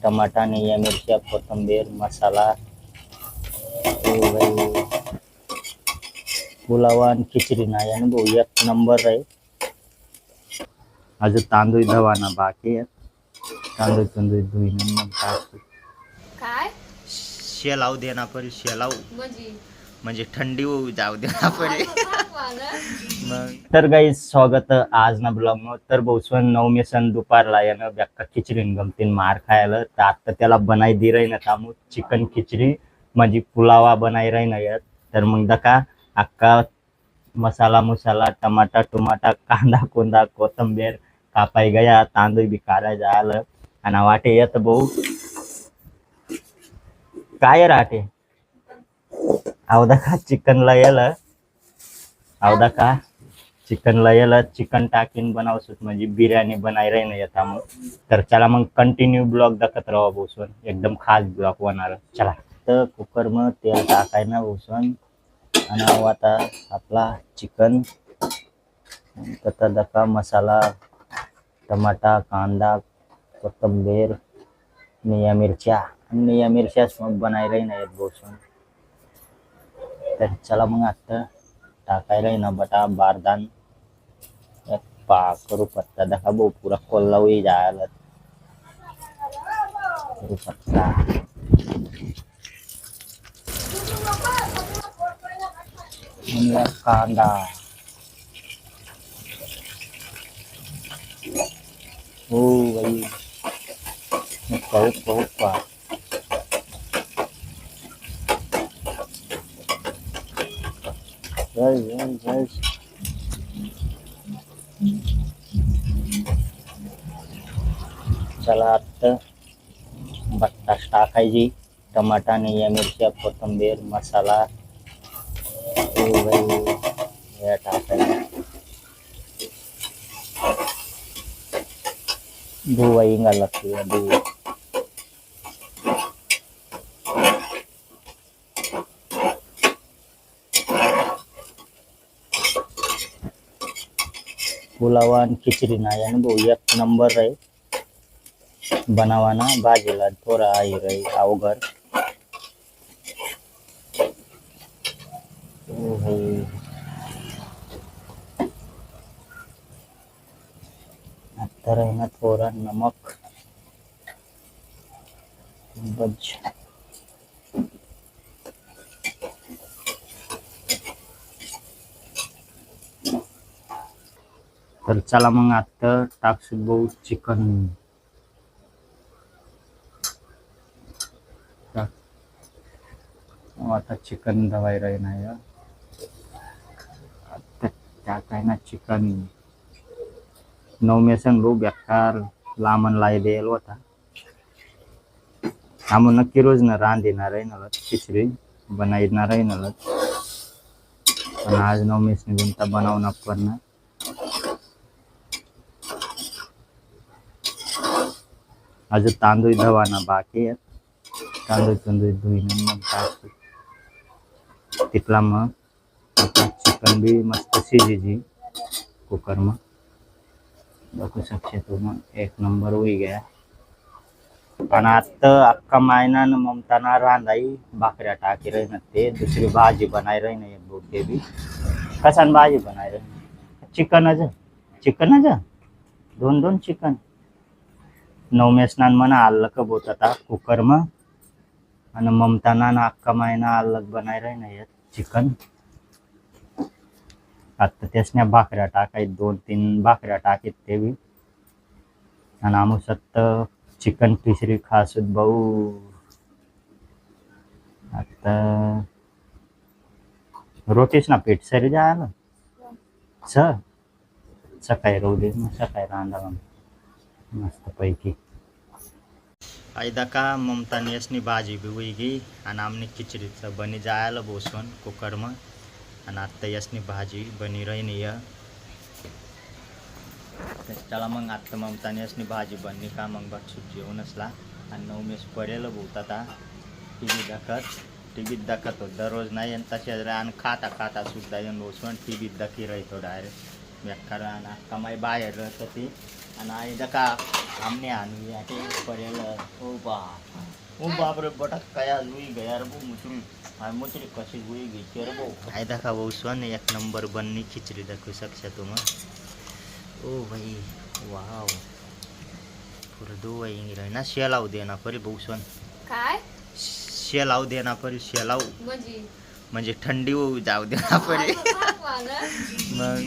Tomato आणि मिरच्या कोथिंबीर मसाला पुलाव आणि खिचडी नाही आणि भाऊ एक नंबर आहे. अजून तांदूळ धवाना बाकी आहे. तांदूळ धुईन मग काय शेलाव देना पडेल. शेलाव म्हणजे थंडी होऊ जाऊ देना पडेल. मग तर काही स्वागत आज ना ब्लॉग मध्ये. तर बहुसवन 9 सण दुपारला यानं बॅक्का खिचडीन गमतीन मार खायला. तर आता त्याला बनाई दे रही ना तामू चिकन खिचडी म्हणजे पुलावा बनाई रही ना यात. तर मग दका अक्का मसाला टमाटा कांदा कोंदा कोथंबीर कापाई गया. तांदूळ बी काढाय झालं आणि वाटे येत भाऊ काय राहते अवदा का चिकनला येलं अवदा का चिकनला येलं चिकन टाकीन बनावसूत म्हणजे बिर्याणी बनाय रही ना येता. मग तर चला मग कंटिन्यू ब्लॉग दाखत राहा भोसवन. एकदम खास ब्लॉग होणार. चला तर कुकर मग तेल टाकाय ना भोसवन आणि आता आपला चिकन तथा दका मसाला टमाटा कांदा कोथिंबीर निया मिरच्या मग बनाय रही ना येत भोसवन. तर चला मग आता टाकायला ना बटा बारदान एक पा करू पत्ता दखा भाऊ पुरा कोल्ला हुई जायला करू पत्ता कांदा हो भाई पाहू पा चला आता बटास टाकायची टमाटा आणि मिरच्या कोथिंबीर मसाला हे टाकायचं. धुवा इंगा लागते धुवा पुलाव आणि खिचडी नाही आणि भाऊ एक नंबर आहे. बनावाना भाजीला थोडा आहे रही अवघड. आता है ना थोड़ा नमक बज तर चला मग आता टाकसू भाऊ चिकन. आता चिकन दवाई रही ना या आता टाकाय ना चिकन 9 सण भाऊ बेकार लांबन लाई देल होता. आम्ही नक्की रोज ना रांधणार आहे ना खिचडी बनाईणार आहे ना पण आज 9 गुंता बनावना पडणार. अजून तांदूळ धवाना बाकी आहे. तांदूळ धुईन मग टाकू तिथला मग चिकन भी मस्त शिजी कुकर में बघू शकते तू. मग एक नंबर होई गया. आणि आता अक्का मायनान ममताना रांधाई भाकऱ्या टाकी रही ना ते दुसरी भाजी बनाई रही ना एक बोटे भी कसान भाजी बनाई रही चिकनच दोन चिकन 9 स्नान मना अलग बोत आता कुकर में आणि ममताना ना अक्का मायना अलग बनाई रही ना चिकन. आता त्यासन्या भाकऱ्या टाकाय 2-3 भाकऱ्या टाकीत ते बी आणि आम्ही सत्त चिकन खिचडी खासूत भाऊ. आता रोटीच ना पीठ सरी जायला सकाळी रोटी मग सकाळी रांधा मस्त पैकी. आयदा का ममतानी यसनी भाजी बी हुई आणि आमने खिचडीचं बनी जायला बोसवन कुकर में आणि आता यसनी भाजी बनी रही नाही. चला मग आता ममतानी यसनी भाजी बनली का मग बघ जेवण असला आणि 9 पडेल बहुत आता टी व्ही दाखत हो दररोज नाही आणि तसे आणि खाता सुद्धा येऊन बोसवन टी व्ही दाखी राहतो डायरेक्ट बेकार आणि कमाई बाहेर राहतं ती आणि आई का आमने आणू या ते पडेल ओ बापरे बटा कया लुई गया रे बो मुचुरी आ मुचुरी कशी हुई गई रे बो आई देखा वो सुन एक नंबर बननी खिचड़ी देखो सकते तुम ओ भाई वाव पूरा दो वही रहना शेलाव देना परी बहु सुन काय शेलाव देना परी शेलाव म्हणजे थंडी होऊ जाऊ देना परी मग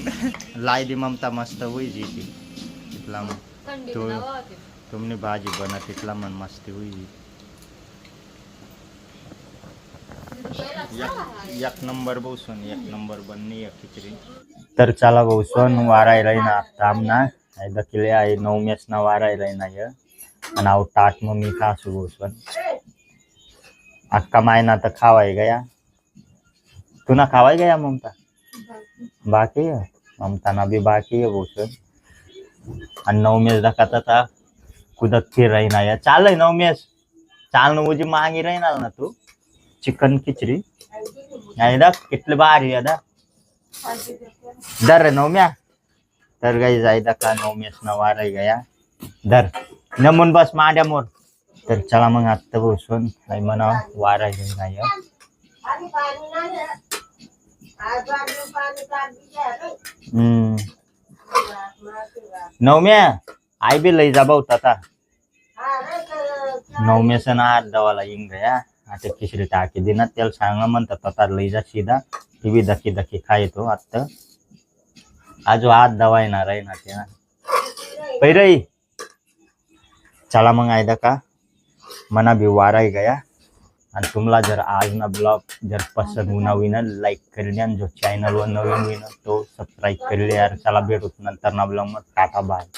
लाई दी ममता मस्त हुई जी ती तिथला मग तुमने भाजी बना तिथला मन मस्ती हुई एक नंबर बसून एक नंबर बननी एक खिचडी तर चला बसून वाराय राहीना तामना एकदा किले आहे 9 मेस ना वाराय राहीना य आणि आव टाट मग मी खासू बसून अक्का मायना तर खावाय गया तू ना खावाय गया ममता बाकी है ममता ना भी बाकी है बसून आणि 9 मेस दाखवता था कुदत फिर राहीना या चाल 9 मेस चाल न मुझे मांगी राहीना ना तू चिकन खिचड़ी आयदा कितले बार यादा दर नवम्या तर गाइस आयदा का नवम्यास नवा रह गया दर नमून बस मांड्या मोर तर चला मग आता बसून आई म्हणा वारा घेऊन नाही नवम्या आई भी लई जा बहुत आता नवम्या से ना हात दवाला येऊन गया आता खिचडी टाकी देना त्याला सांगा म्हणतात ततार लई जा सीधा टीव्ही दखी दखी खायतो आता आज हात दवायणार आहे ना ते पहिरई चला मग आयदा का मना भी वाराय गया आणि तुम्हाला जर आज ना ब्लॉग जर पसंद होना हुई ना लाईक कर लिया जो चॅनल वर नवीन हुई ना तो सबस्क्राईब कर लिया यार चला भेटू नंतर ना ब्लॉग मध्ये टाटा बाय